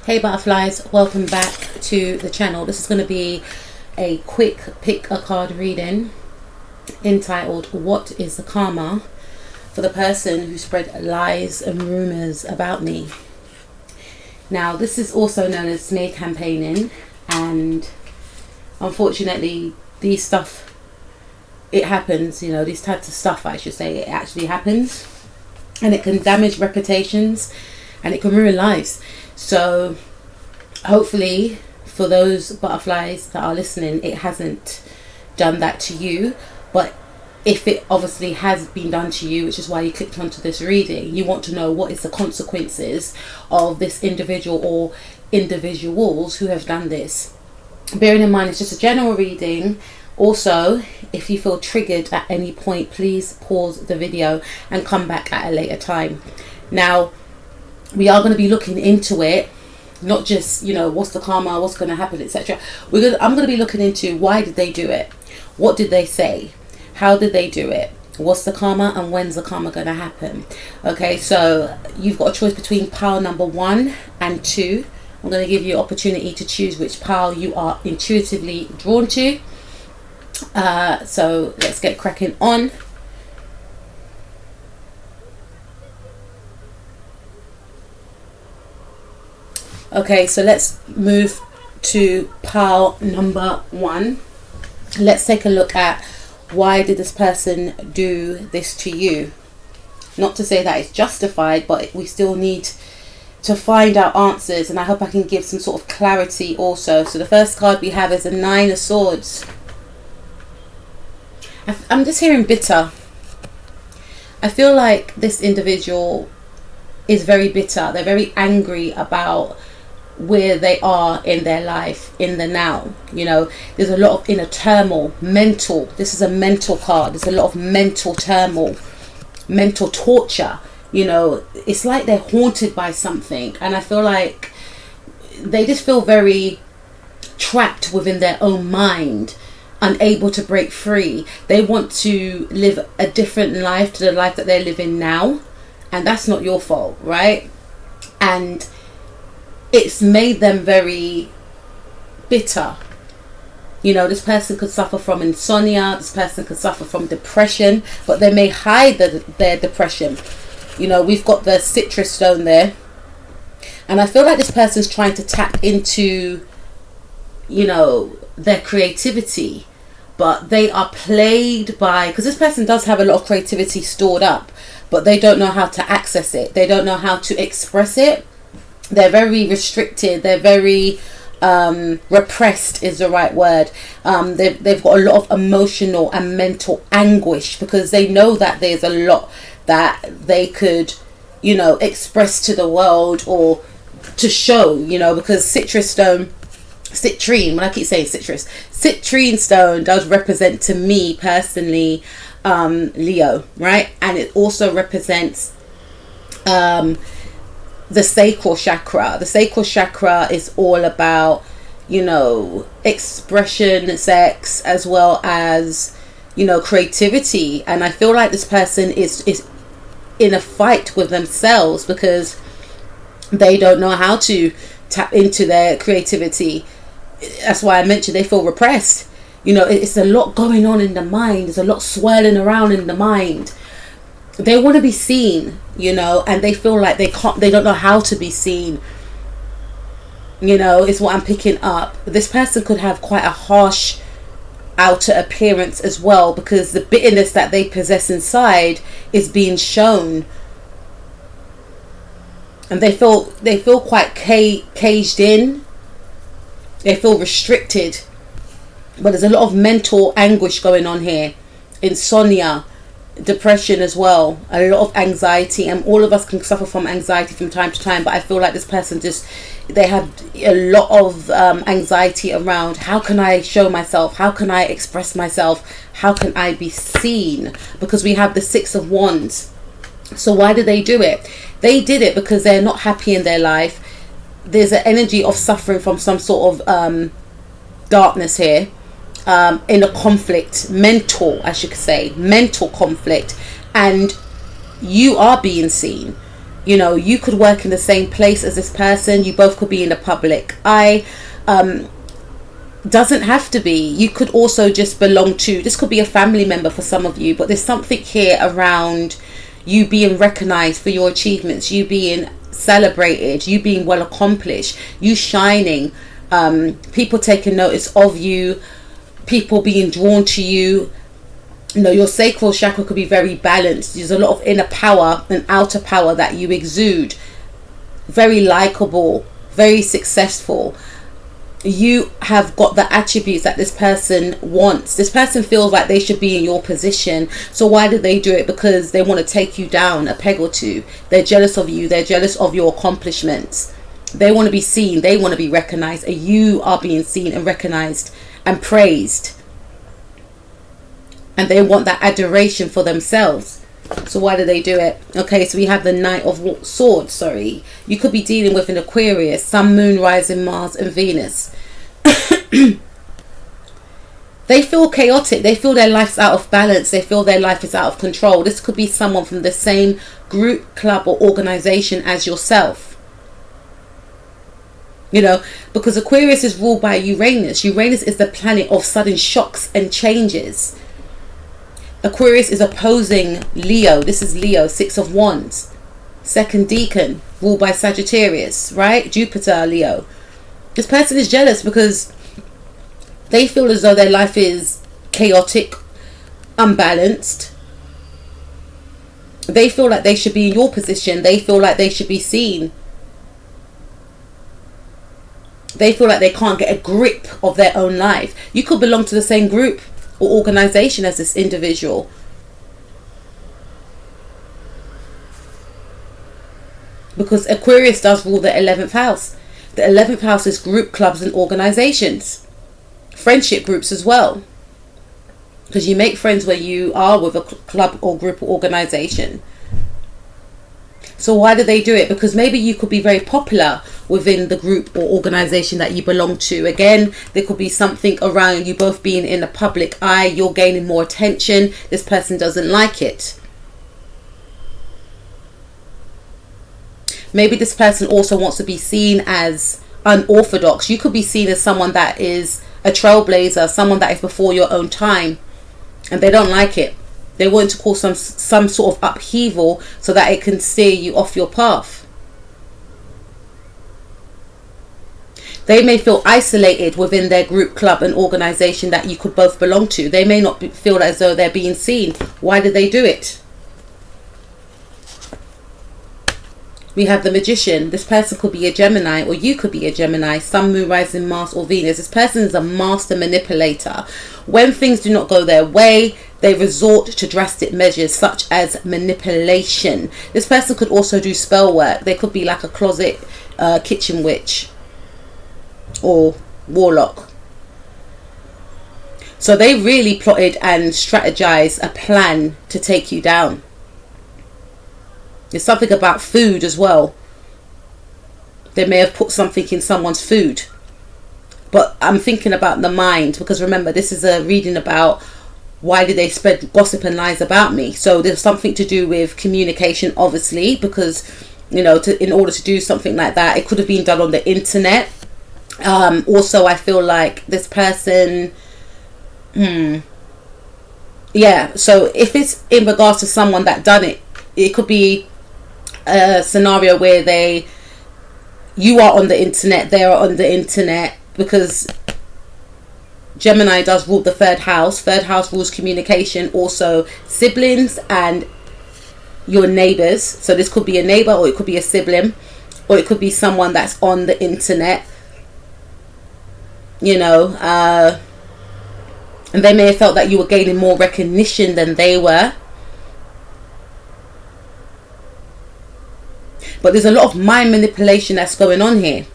Hey butterflies, welcome back to the channel. This is going to be a quick pick a card reading entitled What is the Karma for the person who spread lies and rumors about me. Now this is also known as smear campaigning, and unfortunately it happens, these types of stuff, I should say, it actually happens, and it can damage reputations and it can ruin lives. So hopefully for those butterflies that are listening, it hasn't done that to you. But if it obviously has been done to you, which is why you clicked onto this reading, you want to know what is the consequences of this individual or individuals who have done this. Bearing in mind it's just a general reading. Also, if you feel triggered at any point, please pause the video and come back at a later time. Now, we are going to be looking into it, not just, what's the karma, what's going to happen, etc. I'm going to be looking into why did they do it? What did they say? How did they do it? What's the karma and when's the karma going to happen? Okay, so you've got a choice between pile number 1 and 2. I'm going to give you an opportunity to choose which pile you are intuitively drawn to. So let's get cracking on. Okay, so let's move to pile number 1. Let's take a look at why did this person do this to you. Not to say that it's justified, but we still need to find out answers, and I hope I can give some sort of clarity also. So the first card we have is the 9 of Swords. I'm just hearing bitter. I feel like this individual is very bitter. They're very angry about where they are in their life, in the now. There's a lot of inner turmoil, mental. This is a mental card. There's a lot of mental turmoil, mental torture. It's like they're haunted by something, and I feel like they just feel very trapped within their own mind, unable to break free. They want to live a different life to the life that they're living now, and that's not your fault, right? And it's made them very bitter. This person could suffer from insomnia, this person could suffer from depression, but they may hide their depression. We've got the citrus stone there, and I feel like this person's trying to tap into their creativity, but they are plagued by, because this person does have a lot of creativity stored up, but they don't know how to access it. They don't know how to express it. They're very restricted. They're very repressed is the right word. They've got a lot of emotional and mental anguish, because they know that there's a lot that they could express to the world or to show, because citrine, when I keep saying citrine stone does represent, to me personally, Leo, right? And it also represents the sacral chakra. The sacral chakra is all about expression, sex, as well as creativity. And I feel like this person is in a fight with themselves, because they don't know how to tap into their creativity. That's why I mentioned they feel repressed. It's a lot going on in the mind. There's a lot swirling around in the mind. They want to be seen, and they feel like they don't know how to be seen. Is what I'm picking up. This person could have quite a harsh outer appearance as well, because the bitterness that they possess inside is being shown, and they feel quite caged in. They feel restricted, but there's a lot of mental anguish going on here. Insomnia, depression as well, a lot of anxiety, and all of us can suffer from anxiety from time to time, but I feel like this person they have a lot of anxiety around, how can I show myself, how can I express myself, how can I be seen, because we have the 6 of Wands. So why did they do it? They did it because they're not happy in their life. There's an energy of suffering from some sort of darkness here, in a conflict, mental conflict, and you are being seen. You know, you could work in the same place as this person. You both could be in the public eye. Doesn't have to be. You could also just belong to, this could be a family member for some of you, but there's something here around you being recognized for your achievements, you being celebrated, you being well accomplished, you shining, people taking notice of you, people being drawn to you. You know, your sacral chakra could be very balanced. There's a lot of inner power and outer power that you exude. Very likable, very successful. You have got the attributes that this person wants. This person feels like they should be in your position. So why do they do it? Because they want to take you down a peg or two. They're jealous of you. They're jealous of your accomplishments. They want to be seen. They want to be recognized. And you are being seen and recognized and praised. And they want that adoration for themselves. So why do they do it? Okay, so we have the Knight of Swords, sorry. You could be dealing with an Aquarius, Sun, Moon, Rising, Mars and Venus. They feel chaotic. They feel their life's out of balance. They feel their life is out of control. This could be someone from the same group, club or organization as yourself. You know, because Aquarius is ruled by Uranus. Uranus is the planet of sudden shocks and changes. Aquarius is opposing Leo. This is Leo, Six of Wands. Second decan, ruled by Sagittarius, right? Jupiter, Leo. This person is jealous because they feel as though their life is chaotic, unbalanced. They feel like they should be in your position. They feel like they should be seen. They feel like they can't get a grip of their own life. You could belong to the same group or organization as this individual. Because Aquarius does rule the 11th house. The 11th house is group, clubs and organizations. Friendship groups as well. Because you make friends where you are with a club or group or organization. So why do they do it? Because maybe you could be very popular within the group or organization that you belong to. Again, there could be something around you both being in the public eye. You're gaining more attention. This person doesn't like it. Maybe this person also wants to be seen as unorthodox. You could be seen as someone that is a trailblazer, someone that is before your own time, and they don't like it. They want to cause some sort of upheaval so that it can steer you off your path. They may feel isolated within their group, club and organization that you could both belong to. They may not feel as though they're being seen. Why do they do it? We have the Magician. This person could be a Gemini, or you could be a Gemini, Sun, Moon, Rising, Mars or Venus. This person is a master manipulator. When things do not go their way, they resort to drastic measures such as manipulation. This person could also do spell work. They could be like a closet kitchen witch or warlock. So they really plotted and strategized a plan to take you down. There's something about food as well. They may have put something in someone's food. But I'm thinking about the mind, because remember, this is a reading about why did they spread gossip and lies about me. So there's something to do with communication, obviously, because, you know, in order to do something like that, it could have been done on the internet. Also, I feel like this person, yeah, so if it's in regards to someone that done it, it could be a scenario where you are on the internet, they are on the internet, because Gemini does rule the third house. Third house rules communication, also siblings and your neighbors. So this could be a neighbor, or it could be a sibling, or it could be someone that's on the internet, you know, and they may have felt that you were gaining more recognition than they were. But there's a lot of mind manipulation that's going on here.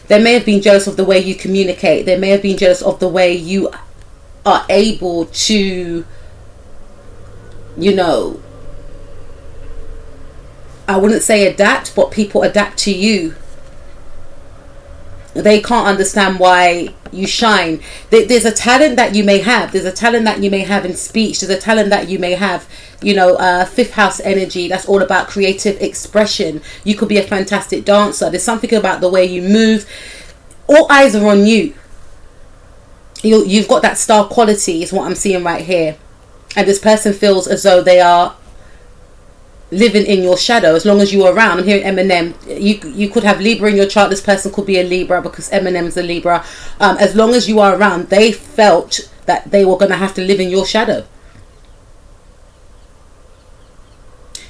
They may have been jealous of the way you communicate. They may have been jealous of the way you are able to, you know, I wouldn't say adapt, but people adapt to you. They can't understand why you shine. There's a talent that you may have. There's a talent that you may have in speech. There's a talent that you may have, fifth house energy. That's all about creative expression. You could be a fantastic dancer. There's something about the way you move. All eyes are on you. You've got that star quality is what I'm seeing right here. And this person feels as though they are living in your shadow as long as you're around. I'm hearing Eminem. You could have Libra in your chart. This person could be a Libra because Eminem's a Libra. As long as you are around, they felt that they were going to have to live in your shadow.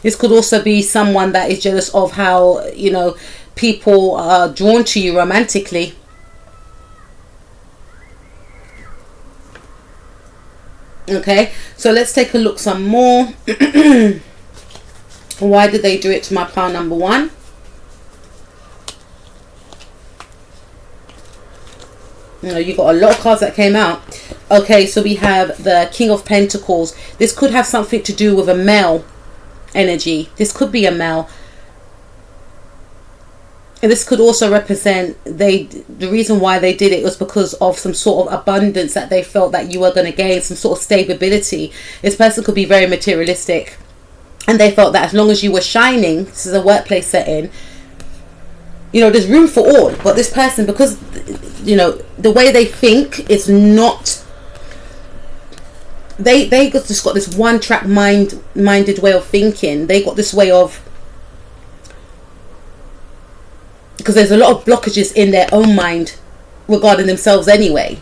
This could also be someone that is jealous of how, people are drawn to you romantically. Okay, so let's take a look some more. Why did they do it to my pile number 1? You got a lot of cards that came out. Okay, so we have the King of Pentacles. This could have something to do with a male energy. This could be a male. And this could also represent the reason why they did it was because of some sort of abundance that they felt that you were going to gain, some sort of stability. This person could be very materialistic. And they felt that as long as you were shining, this is a workplace setting, there's room for all. But this person, because, the way they think is not... They just got this one-track minded way of thinking. They got this way of... Because there's a lot of blockages in their own mind regarding themselves anyway.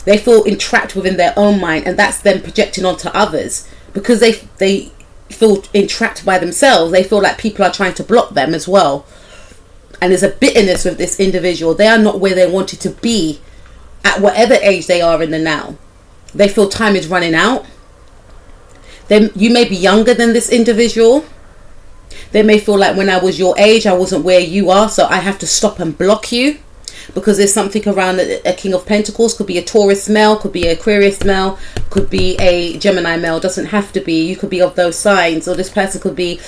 They feel entrapped within their own mind, and that's them projecting onto others. Because they feel entrapped by themselves, they feel like people are trying to block them as well. And there's a bitterness with this individual. They are not where they wanted to be at whatever age they are in the now. They feel time is running out. You may be younger than this individual. They may feel like when I was your age, I wasn't where you are, so I have to stop and block you. Because there's something around a King of Pentacles. Could be a Taurus male, could be an Aquarius male, could be a Gemini male. Doesn't have to be. You could be of those signs, or this person could be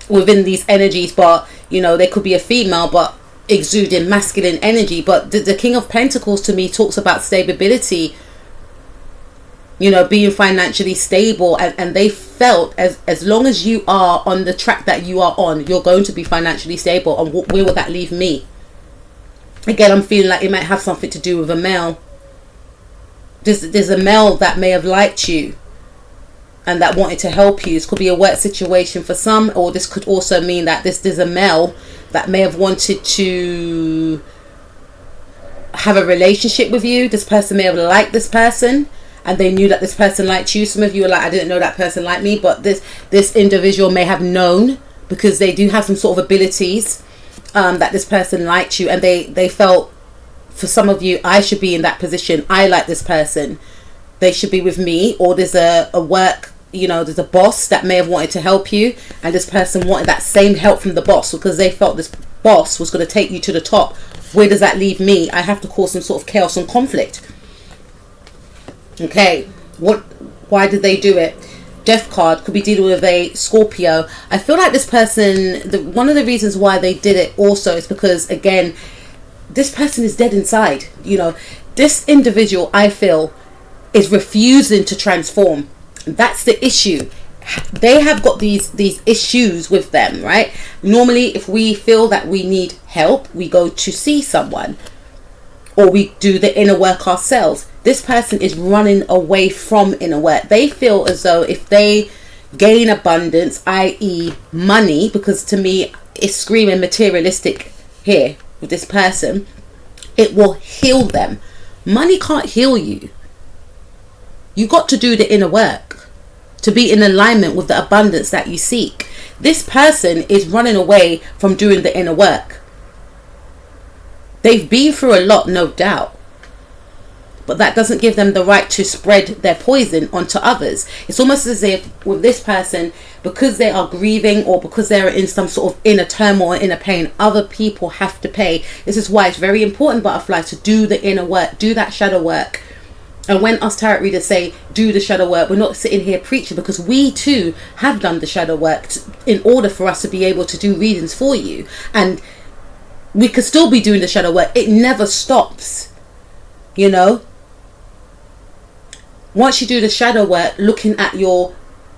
within these energies, but they could be a female but exuding masculine energy. But the King of Pentacles to me talks about stability, being financially stable, and they felt as long as you are on the track that you are on, you're going to be financially stable. And where will that leave me? Again, I'm feeling like it might have something to do with a male. There's a male that may have liked you and that wanted to help you. This could be a work situation for some, or this could also mean that there's a male that may have wanted to have a relationship with you. This person may have liked this person, and they knew that this person liked you. Some of you are like, I didn't know that person liked me, but this individual may have known, because they do have some sort of abilities. That this person liked you, and they felt, for some of you, I should be in that position. I like this person, they should be with me. Or there's a work, there's a boss that may have wanted to help you, and this person wanted that same help from the boss because they felt this boss was going to take you to the top. Where does that leave me? I have to cause some sort of chaos and conflict. Okay, why did they do it? Death card could be dealing with a Scorpio. I feel like this person, one of the reasons why they did it also is because, again, this person is dead inside. This individual, I feel, is refusing to transform. That's the issue. They have got these issues with them, right? Normally, if we feel that we need help, we go to see someone, or we do the inner work ourselves. This person is running away from inner work. They feel as though if they gain abundance, i.e. money, because to me it's screaming materialistic here with this person, it will heal them. Money can't heal you. You got to do the inner work to be in alignment with the abundance that you seek. This person is running away from doing the inner work. They've been through a lot, no doubt. But that doesn't give them the right to spread their poison onto others. It's almost as if with this person, because they are grieving or because they're in some sort of inner turmoil, inner pain, other people have to pay. This is why it's very important, butterfly, to do the inner work, do that shadow work. And when us tarot readers say do the shadow work, we're not sitting here preaching, because we too have done the shadow work in order for us to be able to do readings for you. And we could still be doing the shadow work. It never stops. You know, once you do the shadow work, looking at your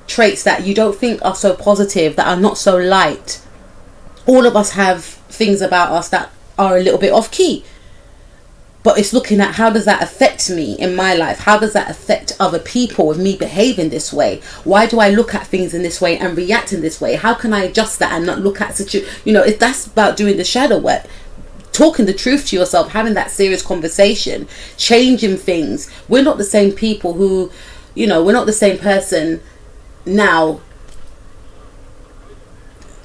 traits that you don't think are so positive, that are not so light. All of us have things about us that are a little bit off key. But it's looking at, how does that affect me in my life? How does that affect other people with me behaving this way? Why do I look at things in this way and react in this way? How can I adjust that and not look at you know, that's about doing the shadow work. Talking the truth to yourself, having that serious conversation, changing things. We're not the same people who, you know, we're not the same person now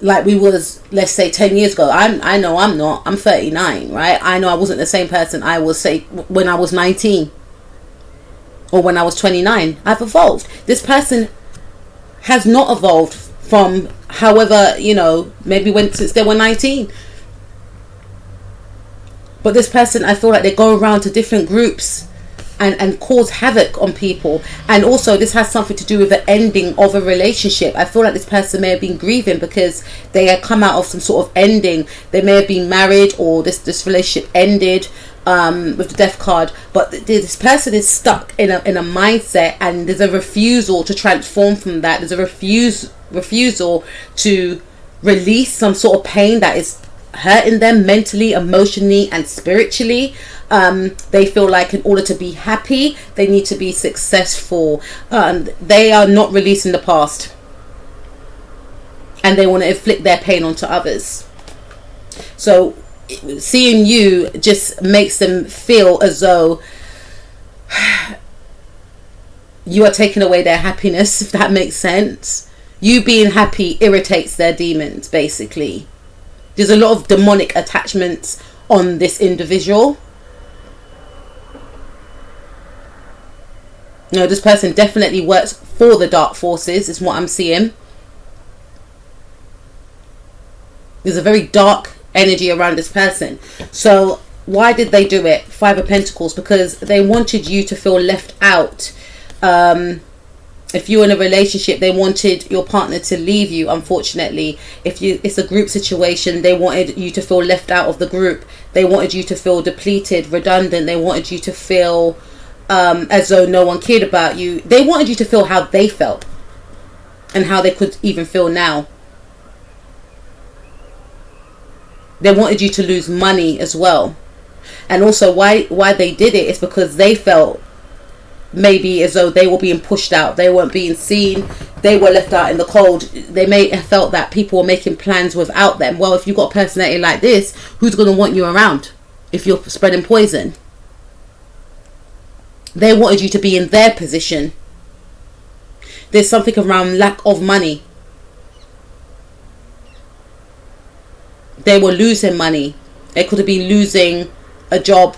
like we was, let's say, 10 years ago. I know I'm not. I'm 39, right? I know I wasn't the same person I was, say, when I was 19 or when I was 29. I've evolved. This person has not evolved from, however, you know, maybe since they were 19. But this person, I feel like they go around to different groups and cause havoc on people. And also, this has something to do with the ending of a relationship. I feel like this person may have been grieving because they had come out of some sort of ending. They may have been married, or this relationship ended with the death card. But this person is stuck in a mindset, and there's a refusal to transform from that. There's a refusal to release some sort of pain that is hurting them mentally, emotionally, and spiritually. They feel like in order to be happy, they need to be successful. They are not releasing the past, and they want to inflict their pain onto others. So seeing you just makes them feel as though you are taking away their happiness, if that makes sense. You being happy irritates their demons, basically. There's a lot of demonic attachments on this individual. No, this person definitely works for the dark forces, is what I'm seeing. There's a very dark energy around this person. So why did they do it? 5 of Pentacles, because they wanted you to feel left out. If you're in a relationship, they wanted your partner to leave you, unfortunately. If it's a group situation, they wanted you to feel left out of the group. They wanted you to feel depleted, redundant. They wanted you to feel as though no one cared about you. They wanted you to feel how they felt and how they could even feel now. They wanted you to lose money as well. And also why they did it is because they felt maybe as though they were being pushed out. They weren't being seen. They were left out in the cold. They may have felt that people were making plans without them. Well, if you've got a personality like this, who's going to want you around if you're spreading poison? They wanted you to be in their position. There's something around lack of money. They were losing money. They could have been losing a job,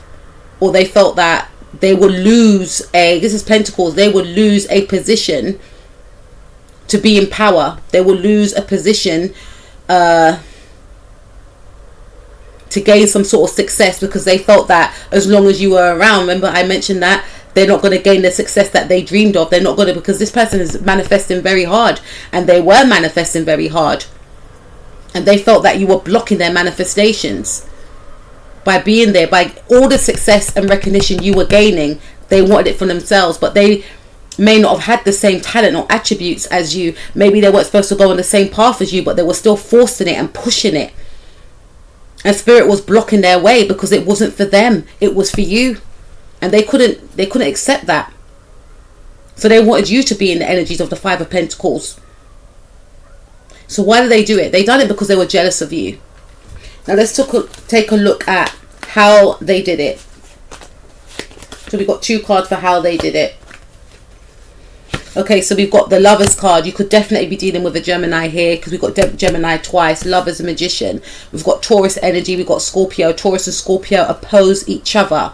or they felt that they would lose this is Pentacles, they would lose a position to be in power. They would lose a position to gain some sort of success, because they felt that as long as you were around, remember I mentioned that, they're not going to gain the success that they dreamed of. They're not going to, because this person is manifesting very hard, and they were manifesting very hard, and they felt that you were blocking their manifestations by being there. By all the success and recognition you were gaining, they wanted it for themselves, but they may not have had the same talent or attributes as you. Maybe they weren't supposed to go on the same path as you, but they were still forcing it and pushing it, and spirit was blocking their way because it wasn't for them, it was for you. And they couldn't accept that. So they wanted you to be in the energies of the 5 of Pentacles. So why did they do it? They done it because they were jealous of you. Now let's take a look at how they did it. So we've got 2 cards for how they did it. Okay, so we've got the Lovers card. You could definitely be dealing with a Gemini here, because we've got Gemini twice. Lovers and Magician. We've got Taurus energy. We've got Scorpio. Taurus and Scorpio oppose each other.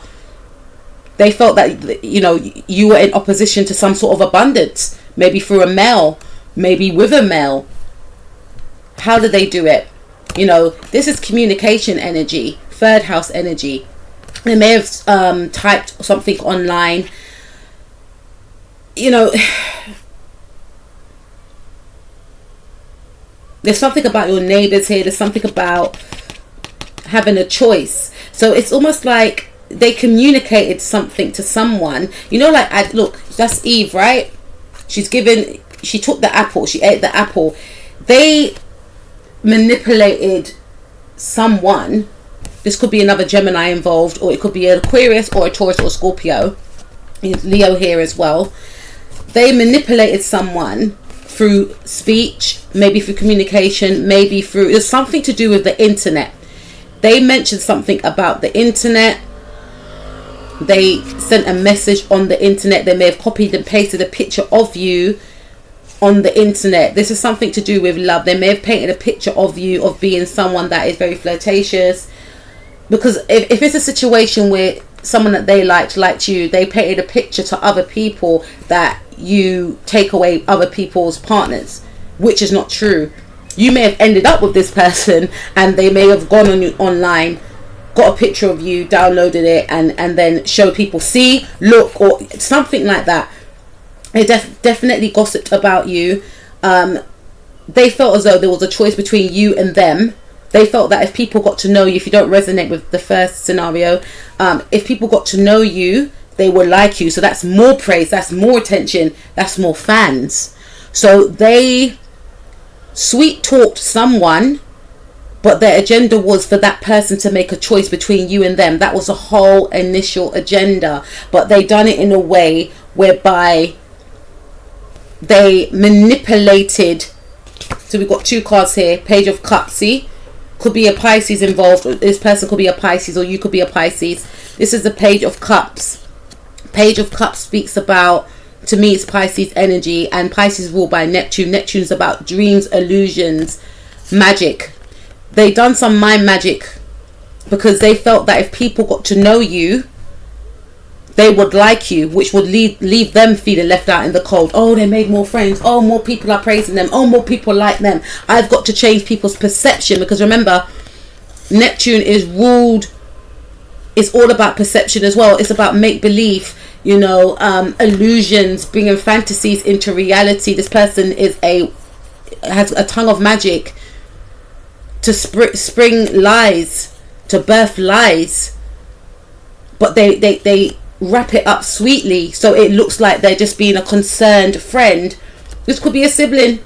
They felt that, you know, you were in opposition to some sort of abundance. Maybe through a male. Maybe with a male. How did they do it? You know, this is communication energy. 3rd house energy. They may have typed something online. You know, there's something about your neighbors here. There's something about having a choice. So it's almost like they communicated something to someone. You know, like, look, that's Eve, right? She took the apple, she ate the apple. They manipulated someone. This could be another Gemini involved, or it could be an Aquarius or a Taurus or a Scorpio. Leo here as well. They manipulated someone through speech, maybe through communication, maybe through, there's something to do with the internet. They mentioned something about the internet. They sent a message on the internet. They may have copied and pasted a picture of you on the internet. This is something to do with love. They may have painted a picture of you of being someone that is very flirtatious. Because if it's a situation where someone that they liked you, they painted a picture to other people that you take away other people's partners, which is not true. You may have ended up with this person, and they may have gone on online, got a picture of you, downloaded it, and then showed people, see, look, or something like that. They definitely gossiped about you. They felt as though there was a choice between you and them. They felt that if people got to know you, if you don't resonate with the first scenario, if people got to know you, they would like you. So that's more praise, that's more attention, that's more fans. So they sweet talked someone, but their agenda was for that person to make a choice between you and them. That was the whole initial agenda. But they done it in a way whereby they manipulated. So we've got two cards here. Page of Cups, see? Could be a Pisces involved. This person could be a Pisces, or you could be a Pisces. This is the Page of Cups. Page of Cups speaks about, to me, it's Pisces energy, and Pisces ruled by Neptune. Neptune's about dreams, illusions, magic. They done some mind magic because they felt that if people got to know you, they would like you, which would leave them feeling left out in the cold. Oh, they made more friends. Oh, more people are praising them. Oh, more people like them. I've got to change people's perception, because remember, Neptune is ruled, it's all about perception as well. It's about make-believe, you know, illusions, bringing fantasies into reality. This person has a tongue of magic to spring lies, to birth lies, but they wrap it up sweetly, so it looks like they're just being a concerned friend. This could be a sibling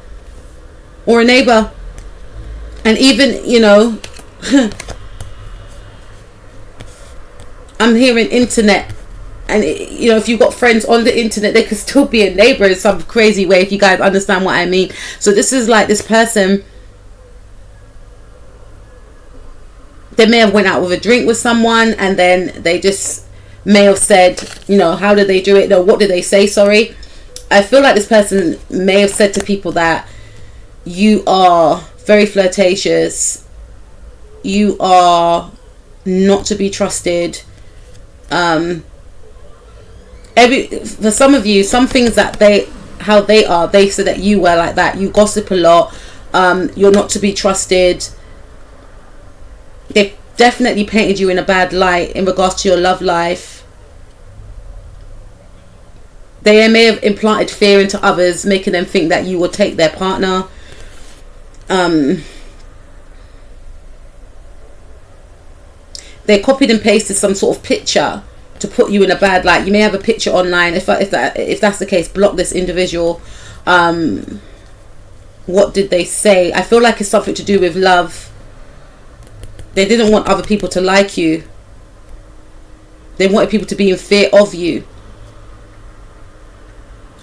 or a neighbor, and even, you know, I'm hearing internet, and you know, if you've got friends on the internet, they could still be a neighbor in some crazy way, if you guys understand what I mean. So this is like, this person, they may have went out with a drink with someone, and then they just may have said, you know, how did they do it? No, what did they say? Sorry. I feel like this person may have said to people that you are very flirtatious, you are not to be trusted. For some of you, some things that they said that you were like that. You gossip a lot. You're not to be trusted. They definitely painted you in a bad light in regards to your love life. They may have implanted fear into others, making them think that you will take their partner. They copied and pasted some sort of picture to put you in a bad light. You may have a picture online. If that's the case, block this individual. What did they say? I feel like it's something to do with love. They didn't want other people to like you. They wanted people to be in fear of you.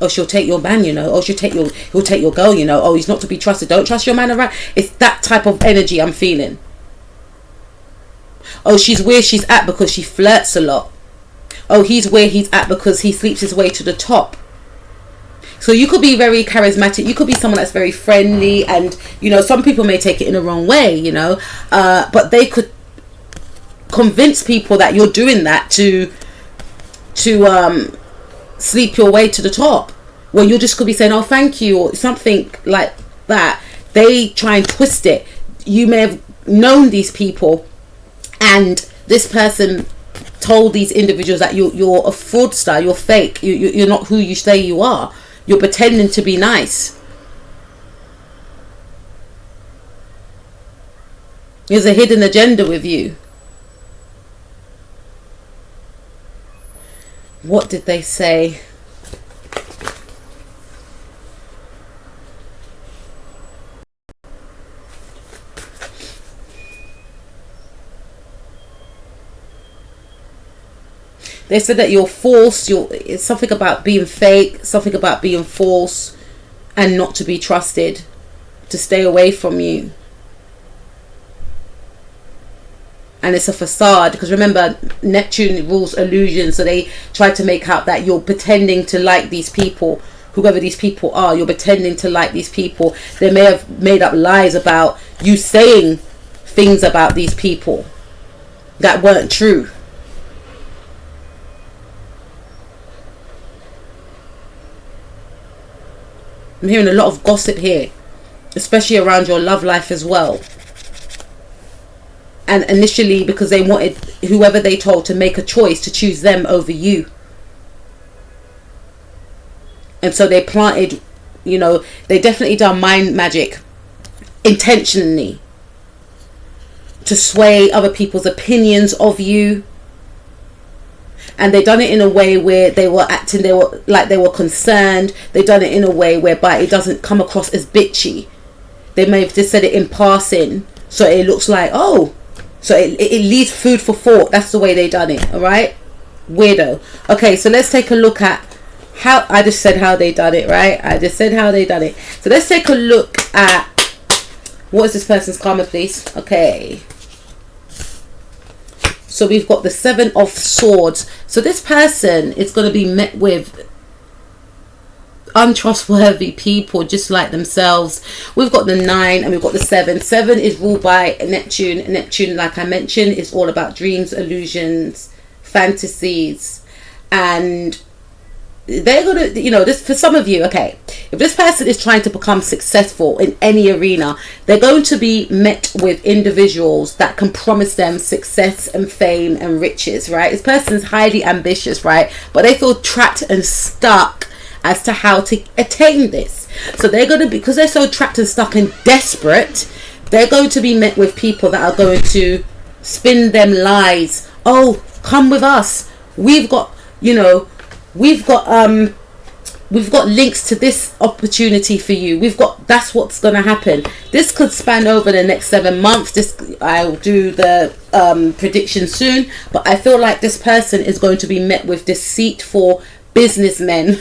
Oh, she'll take your man, you know. Oh, he'll take your girl, you know. Oh, he's not to be trusted. Don't trust your man around. It's that type of energy I'm feeling. Oh, she's where she's at because she flirts a lot. Oh, he's where he's at because he sleeps his way to the top. So you could be very charismatic. You could be someone that's very friendly, and you know, some people may take it in the wrong way, you know, but they could convince people that you're doing that to sleep your way to the top, when you just could be saying, oh, thank you, or something like that. They try and twist it. You may have known these people, and this person told these individuals that you're a fraudster, you're fake, you're not who you say you are. You're pretending to be nice. There's a hidden agenda with you. What did they say? They said that you're false. It's something about being fake, something about being false, and not to be trusted, to stay away from you. And it's a facade, because remember, Neptune rules illusion, so they try to make out that you're pretending to like these people, whoever these people are. You're pretending to like these people. They may have made up lies about you saying things about these people that weren't true. I'm hearing a lot of gossip here, especially around your love life as well. And initially, because they wanted whoever they told to make a choice to choose them over you. And so they planted, they definitely done mind magic intentionally to sway other people's opinions of you. And they done it in a way where they were acting, they were concerned. They done it in a way whereby it doesn't come across as bitchy. They may have just said it in passing, so it looks like, oh, so it leaves food for thought. That's the way they done it. All right, weirdo. Okay, so let's take a look at how I just said how they done it. Right, I just said how they done it. So let's take a look at what is this person's karma, please. Okay. So we've got the 7 of Swords. So this person is going to be met with untrustworthy people just like themselves. We've got the 9 and we've got the 7. 7 is ruled by Neptune. Neptune, like I mentioned, is all about dreams, illusions, fantasies. And they're going to, this for some of you, okay, if this person is trying to become successful in any arena, they're going to be met with individuals that can promise them success and fame and riches, right? This person's highly ambitious, right? But they feel trapped and stuck as to how to attain this. So they're going to be, because they're so trapped and stuck and desperate, they're going to be met with people that are going to spin them lies. Oh, come with us. We've got links to this opportunity for you. That's what's going to happen. This could span over the next 7 months. I'll do the prediction soon, but I feel like this person is going to be met with deceitful businessmen,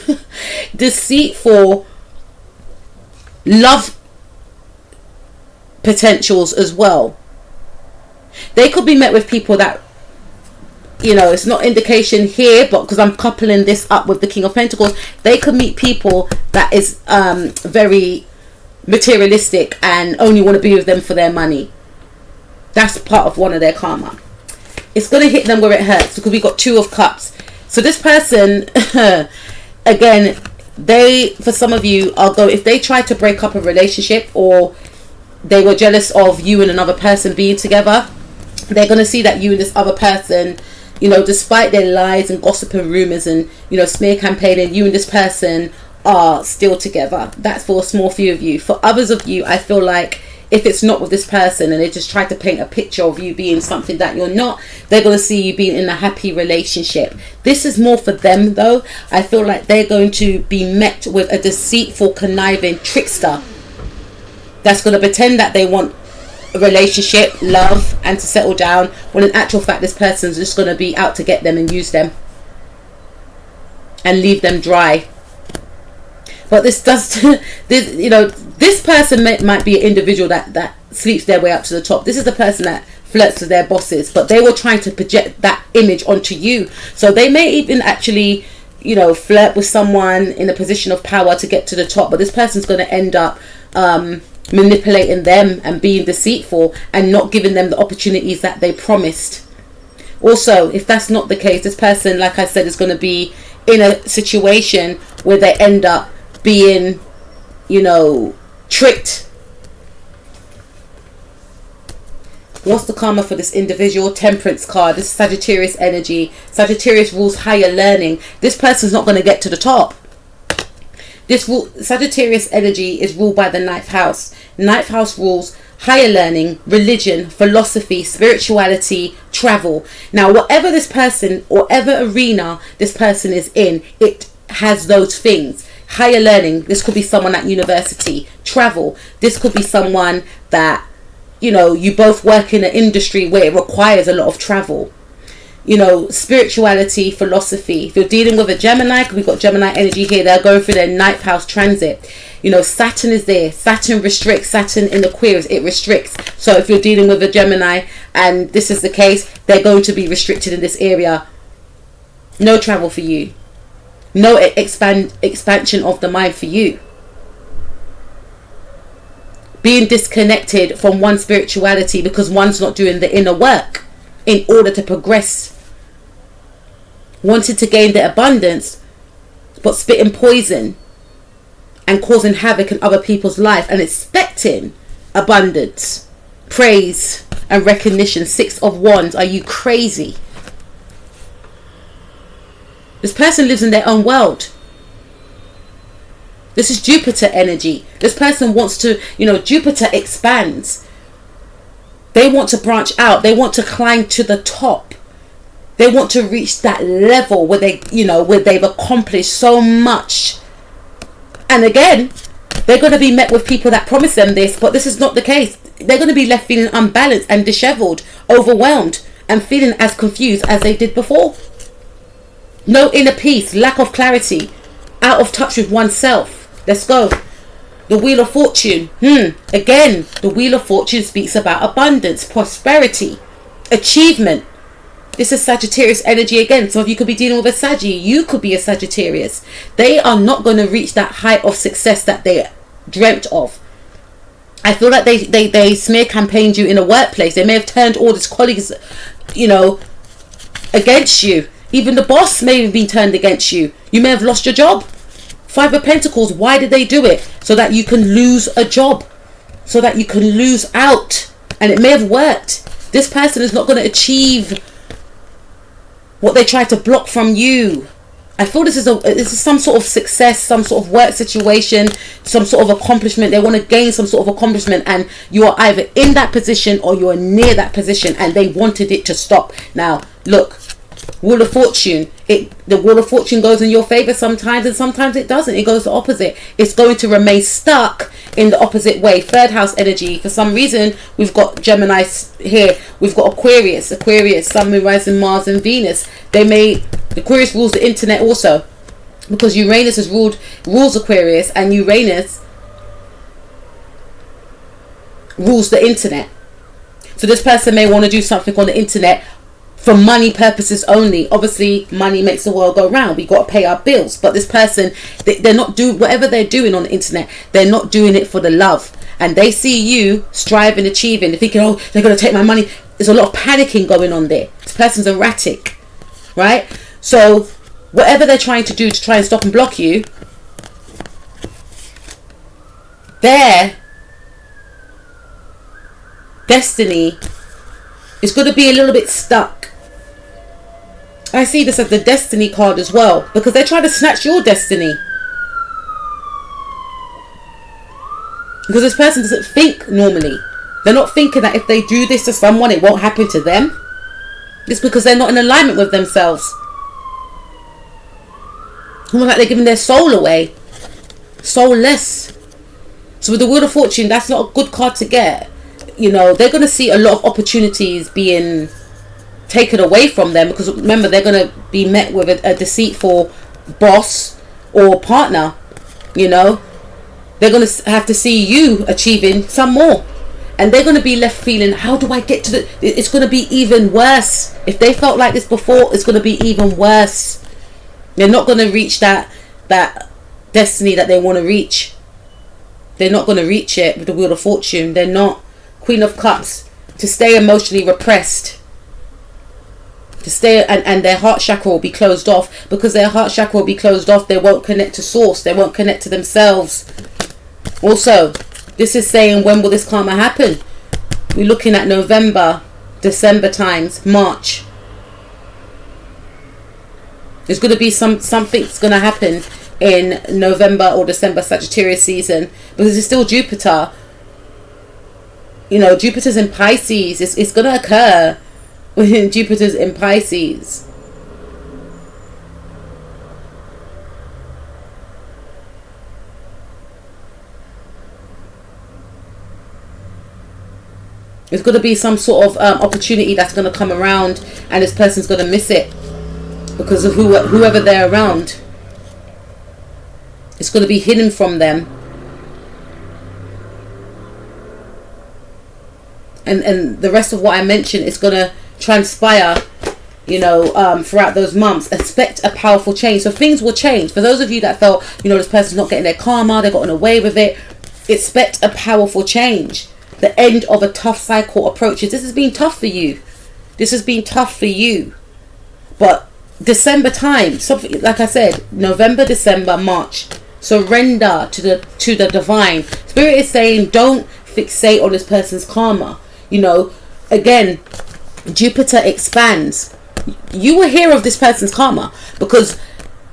deceitful love potentials as well. They could be met with people that, it's not indication here, but because I'm coupling this up with the King of Pentacles, they could meet people that is very materialistic and only want to be with them for their money. That's part of one of their karma. It's going to hit them where it hurts, because we got 2 of Cups. So this person, again, for some of you, if they try to break up a relationship or they were jealous of you and another person being together, they're going to see that you and this other person, despite their lies and gossip and rumors and, smear campaigning, you and this person are still together. That's for a small few of you. For others of you, I feel like if it's not with this person and they just try to paint a picture of you being something that you're not, they're going to see you being in a happy relationship. This is more for them though. I feel like they're going to be met with a deceitful, conniving trickster that's going to pretend that they want a relationship, love, and to settle down, when in actual fact this person's just going to be out to get them and use them and leave them dry. But this person might be an individual that sleeps their way up to the top. This is the person that flirts with their bosses, but they were trying to project that image onto you. So they may even actually, flirt with someone in a position of power to get to the top, but this person's going to end up manipulating them and being deceitful and not giving them the opportunities that they promised. Also, if that's not the case, this person, like I said, is going to be in a situation where they end up being, tricked. What's the karma for this individual? Temperance card. This is Sagittarius energy. Sagittarius rules higher learning. This person's not going to get to the top. Sagittarius energy is ruled by the ninth house. Ninth house rules higher learning, religion, philosophy, spirituality, travel. Now, whatever this person, whatever arena this person is in, it has those things. Higher learning, this could be someone at university. Travel, this could be someone that, you know, you both work in an industry where it requires a lot of travel. You know, spirituality, philosophy. If you're dealing with a Gemini, we've got Gemini energy here, they're going through their ninth house transit. You know, Saturn is there. Saturn restricts. Saturn in Aquarius, it restricts. So if you're dealing with a Gemini and this is the case, they're going to be restricted in this area. No travel for you. No expansion of the mind for you. Being disconnected from one spirituality because one's not doing the inner work in order to progress. Wanting to gain the abundance, but spitting poison and causing havoc in other people's life and expecting abundance, praise and recognition. 6 of Wands. Are you crazy? This person lives in their own world. This is Jupiter energy. This person wants to, you know, Jupiter expands. They want to branch out. They want to climb to the top. They want to reach that level where they, you know, where they've accomplished so much. And again, they're going to be met with people that promise them this, but this is not the case. They're going to be left feeling unbalanced and disheveled, overwhelmed, and feeling as confused as they did before. No inner peace, lack of clarity, out of touch with oneself. Let's go. The Wheel of Fortune. Again, the Wheel of Fortune speaks about abundance, prosperity, achievement. This is Sagittarius energy again. So if you could be dealing with a Saggy, you could be a Sagittarius. They are not going to reach that height of success that they dreamt of. I feel like they smear campaigned you in a workplace. They may have turned all these colleagues, you know, against you. Even the boss may have been turned against you. You may have lost your job. 5 of Pentacles. Why did they do it? So that you can lose a job. So that you can lose out. And it may have worked. This person is not going to achieve what they tried to block from you. I feel this is some sort of success, some sort of work situation, some sort of accomplishment. They want to gain some sort of accomplishment, and you are either in that position or you are near that position, and they wanted it to stop. Now, look, Wheel of Fortune. The Wheel of Fortune goes in your favor sometimes, and sometimes it doesn't. It goes the opposite. It's going to remain stuck in the opposite way. 3rd house energy. For some reason, we've got Gemini here. We've got Aquarius, Sun, Moon, Rising, Mars, and Venus. Aquarius rules the internet also, because Uranus rules Aquarius, and Uranus rules the internet. So this person may want to do something on the internet for money purposes only. Obviously, money makes the world go round. We got to pay our bills. But this person, they're not doing whatever they're doing on the internet. They're not doing it for the love. And they see you striving, achieving. They're thinking, oh, they're going to take my money. There's a lot of panicking going on there. This person's erratic, right? So whatever they're trying to do to try and stop and block you, their destiny is going to be a little bit stuck. I see this as the destiny card as well, because they're trying to snatch your destiny. Because this person doesn't think normally. They're not thinking that if they do this to someone, it won't happen to them. It's because they're not in alignment with themselves. Almost like they're giving their soul away. Soulless. So with the Wheel of Fortune, that's not a good card to get. You know, they're going to see a lot of opportunities being taken away from them, because remember, they're going to be met with a deceitful boss or partner. You know, they're going to have to see you achieving some more, and they're going to be left feeling, how do I get to the... It's going to be even worse. If they felt like this before, it's going to be even worse. They're not going to reach that destiny that they want to reach. They're not going to reach it with the Wheel of Fortune. They're not. Queen of Cups. To stay emotionally repressed. To stay, and their heart chakra will be closed off. Because their heart chakra will be closed off, they won't connect to source. They won't connect to themselves. Also, this is saying, when will this karma happen? We're looking at November, December times, March. There's going to be something's going to happen in November or December Sagittarius season, because it's still Jupiter. You know, Jupiter's in Pisces. It's going to occur when Jupiter's in Pisces. It's going to be some sort of opportunity that's going to come around, and this person's going to miss it because of whoever they're around. It's going to be hidden from them. And the rest of what I mentioned is going to transpire, you know, throughout those months. Expect a powerful change. So things will change. For those of you that felt, you know, this person's not getting their karma, they've gotten away with it, expect a powerful change. The end of a tough cycle approaches. This has been tough for you. This has been tough for you. But December time, something like I said, November, December, March. Surrender to the divine. Spirit is saying, don't fixate on this person's karma. You know, again, Jupiter expands. You will hear of this person's karma because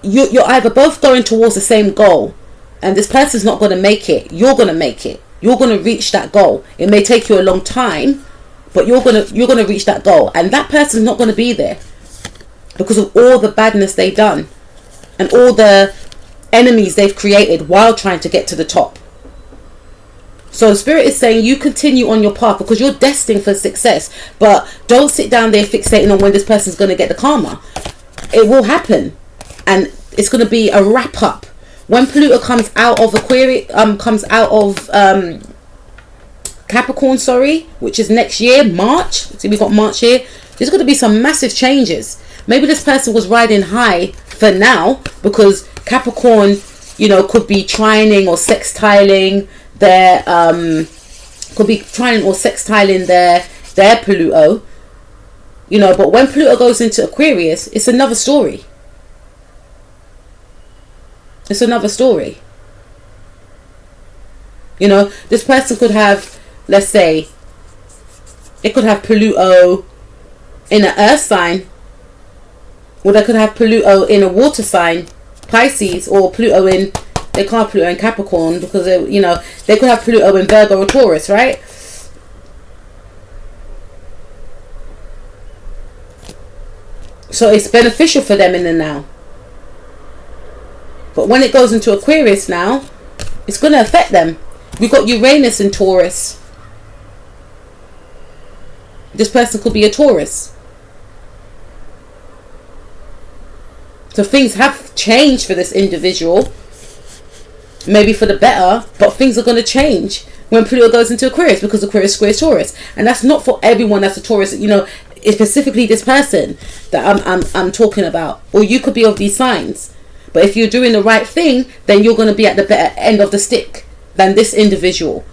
you're either both going towards the same goal, and this person's not going to make it. You're going to make it. You're going to reach that goal. It may take you a long time, but you're going to reach that goal, and that person's not going to be there because of all the badness they've done and all the enemies they've created while trying to get to the top. So Spirit is saying you continue on your path because you're destined for success, but don't sit down there fixating on when this person's going to get the karma. It will happen, and it's going to be a wrap up. When Pluto comes out of Capricorn, which is next year, March. See, we've got March here. There's going to be some massive changes. Maybe this person was riding high for now because Capricorn, you know, could be trining or sextiling their their Pluto. You know, but when Pluto goes into Aquarius, it's another story. It's another story. You know, this person could have, let's say, it could have Pluto in an earth sign, or they could have Pluto in a water sign, Pisces, or Pluto in, they can't have Pluto in Capricorn because they, you know, they could have Pluto in Virgo or Taurus, right? So it's beneficial for them in the now. But when it goes into Aquarius now, it's going to affect them. We've got Uranus in Taurus. This person could be a Taurus. So things have changed for this individual. Maybe for the better, but things are going to change when Pluto goes into Aquarius because Aquarius squares Taurus. And that's not for everyone that's a Taurus. You know, it's specifically this person that I'm talking about. Or you could be of these signs. But if you're doing the right thing, then you're going to be at the better end of the stick than this individual.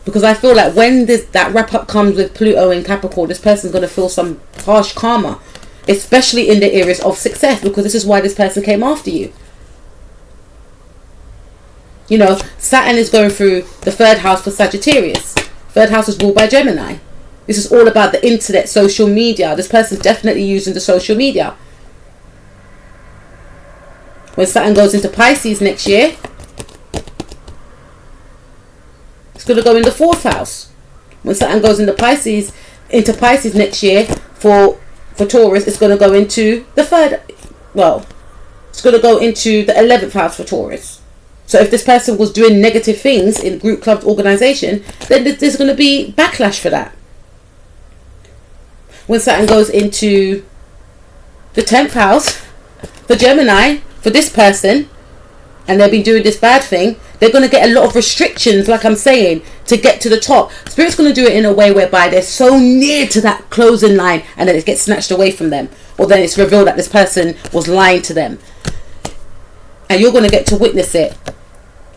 Because I feel like when that wrap up comes with Pluto in Capricorn, this person's going to feel some harsh karma. Especially in the areas of success. Because this is why this person came after you. You know, Saturn is going through the third house for Sagittarius. Third house is ruled by Gemini. This is all about the internet, social media. This person's definitely using the social media. When Saturn goes into Pisces next year, it's going to go in the fourth house. When Saturn goes into Pisces next year for Taurus, it's going to go into the third. Well, it's going to go into the 11th house for Taurus. So if this person was doing negative things in group, club, organization, then there's going to be backlash for that. When Saturn goes into the 10th house for Gemini, for this person, and they've been doing this bad thing, they're going to get a lot of restrictions, like I'm saying, to get to the top. Spirit's going to do it in a way whereby they're so near to that closing line and then it gets snatched away from them. Or then it's revealed that this person was lying to them. And you're going to get to witness it.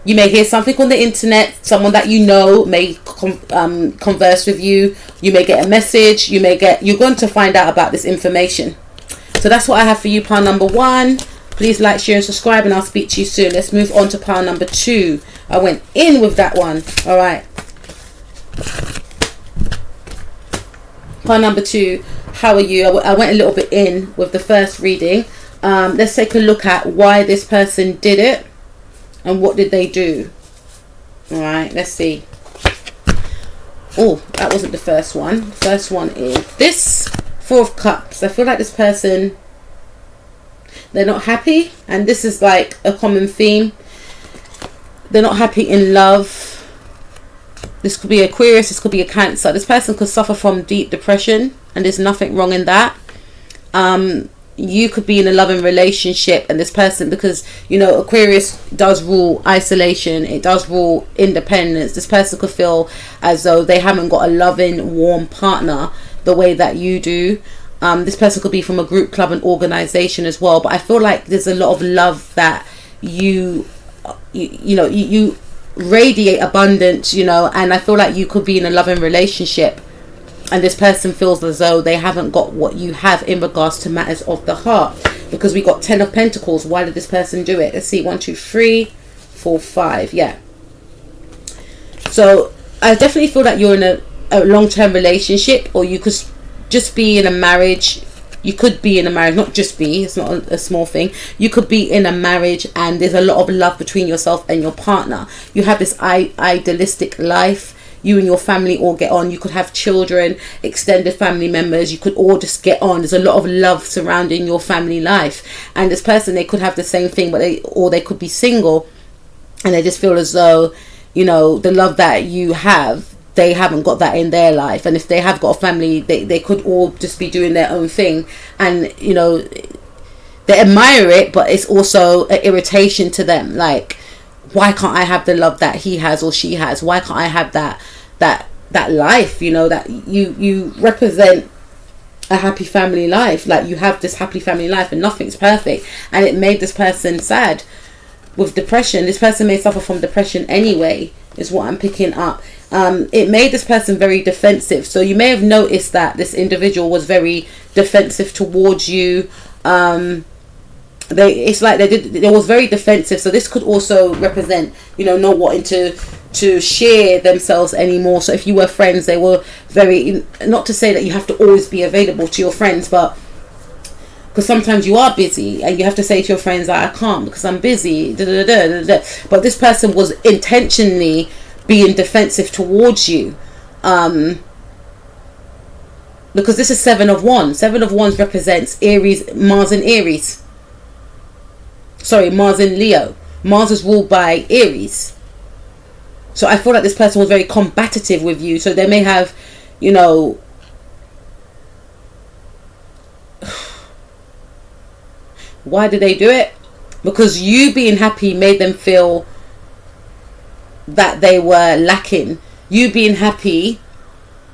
You may hear something on the internet, someone that you know may converse with you. You may get a message. You're going to find out about this information. So that's what I have for you, pile number 1. Please like, share and subscribe, and I'll speak to you soon. Let's move on to pile number 2. I went in with that one. All right. Pile number 2. How are you? I went a little bit in with the first reading. Let's take a look at why this person did it and what did they do. All right, let's see. Oh, that wasn't the first one. The first one is this Four of Cups. I feel like this person, they're not happy, and this is like a common theme. They're not happy in love. This could be Aquarius, this could be a Cancer. This person could suffer from deep depression, and there's nothing wrong in that. You could be in a loving relationship, and this person, because you know Aquarius does rule isolation, it does rule independence. This person could feel as though they haven't got a loving, warm partner the way that you do. This person could be from a group, club and organization as well, but I feel like there's a lot of love that you radiate abundance, you know, and I feel like you could be in a loving relationship and this person feels as though they haven't got what you have in regards to matters of the heart, because we got 10 of Pentacles. Why did this person do it? Let's see, 1 2 3 4 5. Yeah, so I definitely feel that you're in a long-term relationship, or you could just be in a marriage. You could be in a marriage, not just be, it's not a small thing. You could be in a marriage and there's a lot of love between yourself and your partner. You have this idealistic life. You and your family all get on. You could have children, extended family members. You could all just get on. There's a lot of love surrounding your family life. And this person, they could have the same thing, but they could be single and they just feel as though, you know, the love that you have, they haven't got that in their life. And if they have got a family, they could all just be doing their own thing, and you know, they admire it, but it's also an irritation to them. Like, why can't I have the love that he has or she has? Why can't I have that life, you know, that you represent a happy family life. Like, you have this happy family life and nothing's perfect, and it made this person sad with depression. This person may suffer from depression anyway, is what I'm picking up. It made this person very defensive. So you may have noticed that this individual was very defensive towards you. It's like they was very defensive. So this could also represent, you know, not wanting to share themselves anymore. So if you were friends, they were very, not to say that you have to always be available to your friends, but because sometimes you are busy and you have to say to your friends that I can't because I'm busy, but this person was intentionally being defensive towards you, because this is 7 of Wands. 7 of Wands represents Aries, Mars and Aries. Sorry, Mars and Leo. Mars is ruled by Aries. So I feel like this person was very combative with you. So they may have, you know, why did they do it? Because you being happy made them feel that they were lacking. You being happy,